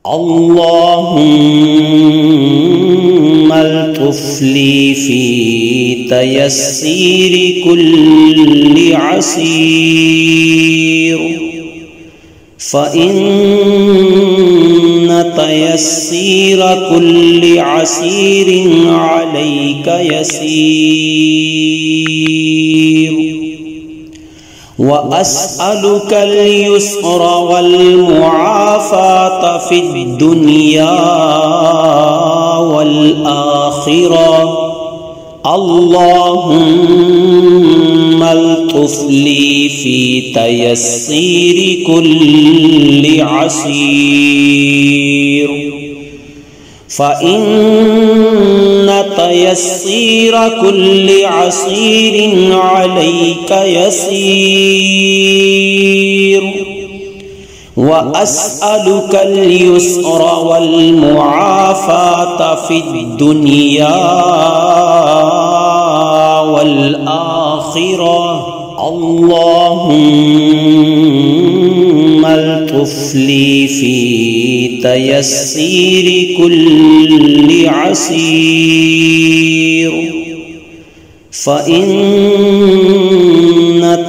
اللهم الطف لي في تيسير كل عسير، فإن تيسير كل عسير عليك يسير. وأسألك اليسر والمعافاة في الدنيا والآخرة. اللهم الطف لي في تيسير كل عسير، فإن تيسير كل عسير عليك يسير. وأسألك اليسر والمعافاة في الدنيا والآخرة. اللهم الطف لي في تيسير كل عسير، فإن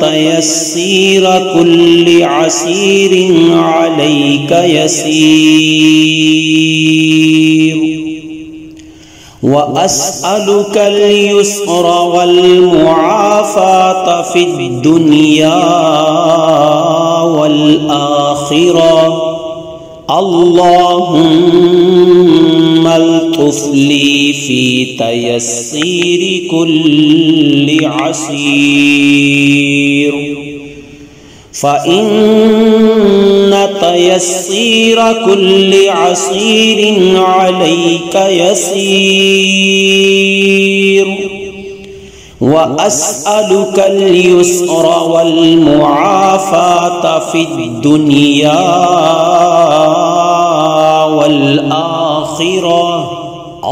تيسير كل عسير عليك يسير. وأسألك اليسر والمعافاة في الدنيا والآخرة. اللهم الطف لي في تيسير كل عسير، فإن تيسير كل عسير عليك يسير. وأسألك اليسر والمعافاة في الدنيا والآخرة.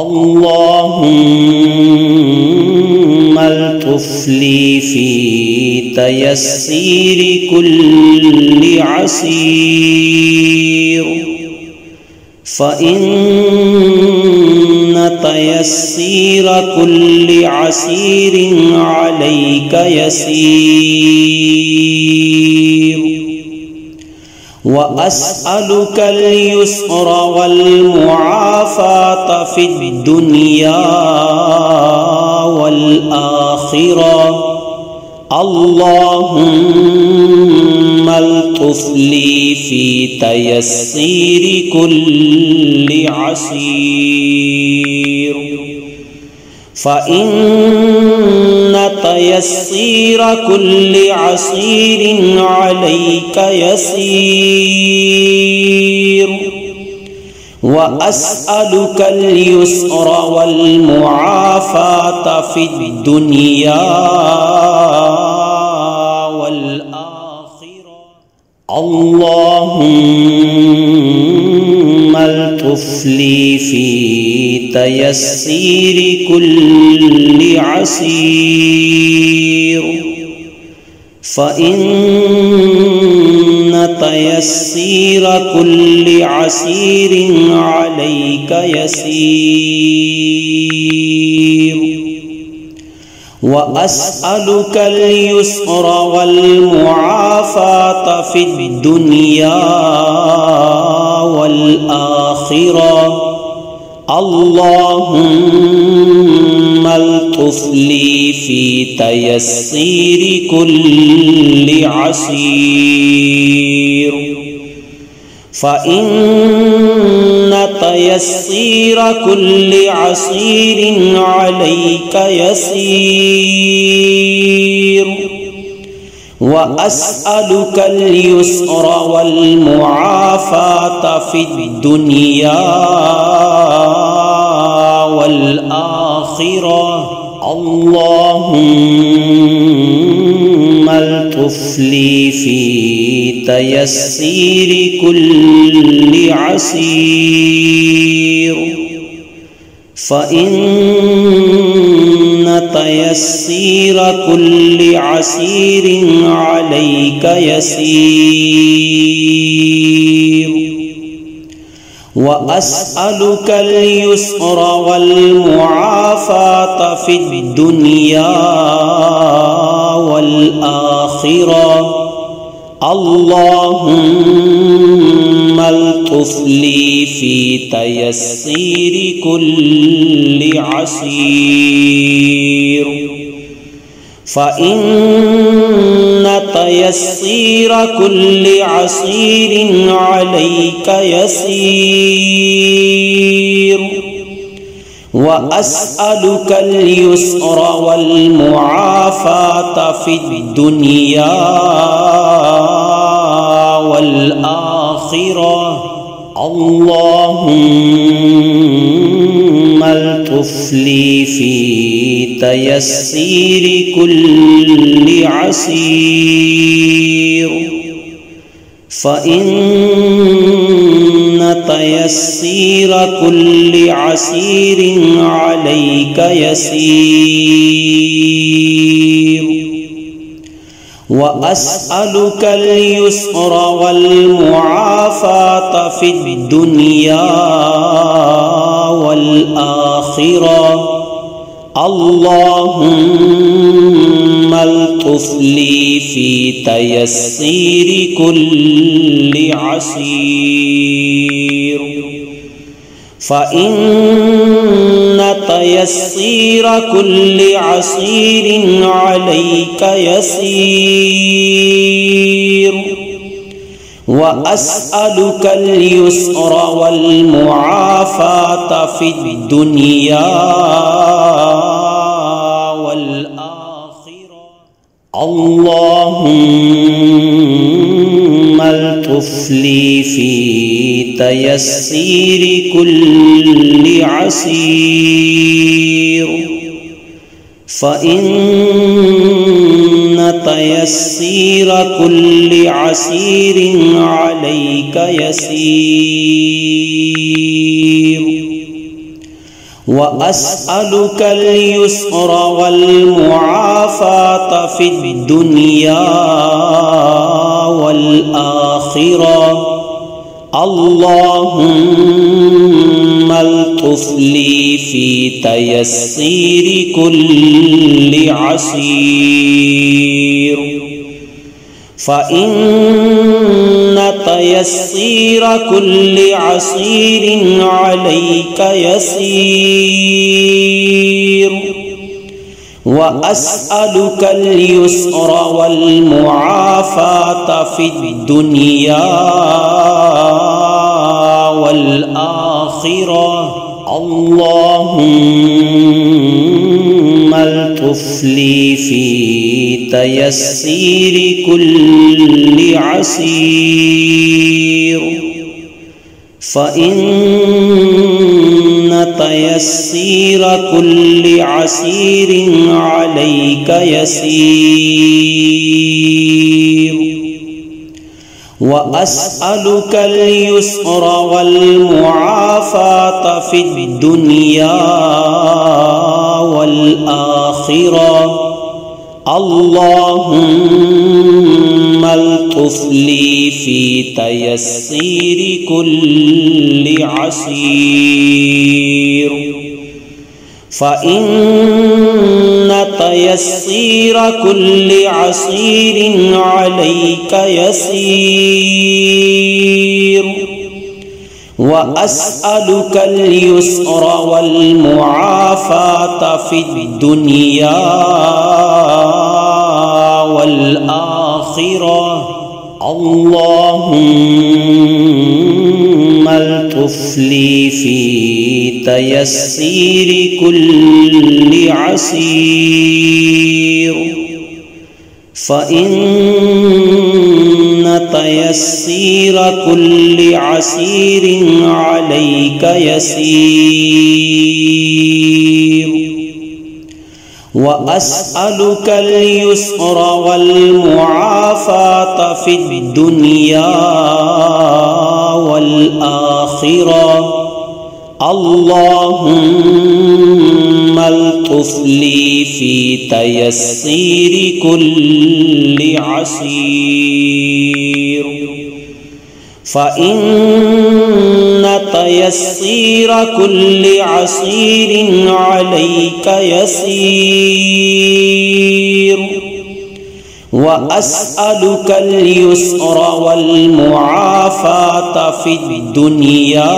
اللهم الطف لي في تيسير كل عسير، فإن تيسير كل عسير عليك يسير. وأسألك اليسر والمعافاة في الدنيا والآخرة. اللهم الطف لي في تيسير كل عسير، فإن تيسير كل عسير عليك يسير. وأسألك اليسر والمعافاة في الدنيا والآخرة. اللهم الطف لي في تيسير كل عسير، فإن تيسير كل عسير عليك يسير. وأسألك اليسر والمعافاة في الدنيا والآخرة. اللهم الطف لي في تيسير كل عسير، فإن تيسير كل عسير عليك يسير. وأسألك اليسر والمعافاة في الدنيا والآخرة. اللهم الطف لي في تيسير كل عسير، فإن تيسير كل عسير عليك يسير. وأسألك اليسر والمعافاة في الدنيا والآخرة. اللهم الطف لي في تيسير كل عسير، فإن تيسير كل عسير عليك يسير. وأسألك اليسر والمعافاة في الدنيا والآخرة. اللهم الطف لي في تيسير كل عسير، فإن تيسير كل عسير عليك يسير. وأسألك اليسر والمعافاة في الدنيا والآخرة. اللهم الطف لي في تيسير كل عسير، فإن تيسير كل عسير عليك يسير. وأسألك اليسر والمعافاة في الدنيا والآخرة. اللهم الطف لي في تيسير كل عسير، فإن تيسير كل عسير عليك يسير. وأسألك اليسر والمعافاة في الدنيا والآخرة. اللهم الطف لي في تيسير كل عسير، فإن تيسير كل عسير عليك يسير. وأسألك اليسر والمعافاة في الدنيا والآخرة. اللهم الطف لي في تيسير كل عسير، فإن تيسير كل عسير عليك يسير. وأسألك اليسر والمعافاة في الدنيا والآخرة. اللهم الطف لي في تيسير كل عسير، فإن تيسير كل عسير عليك يسير. وأسألك اليسر والمعافاة في الدنيا والآخرة. اللهم الطف لي في تيسير كل عسير، فإن تيسير كل عسير عليك يسير. وأسألك اليسر والمعافاة في الدنيا والآخرة. اللهم الطف لي في تيسير كل عسير، فإن تيسير كل عسير عليك يسير، وأسألك اليسر والمعافاة في الدنيا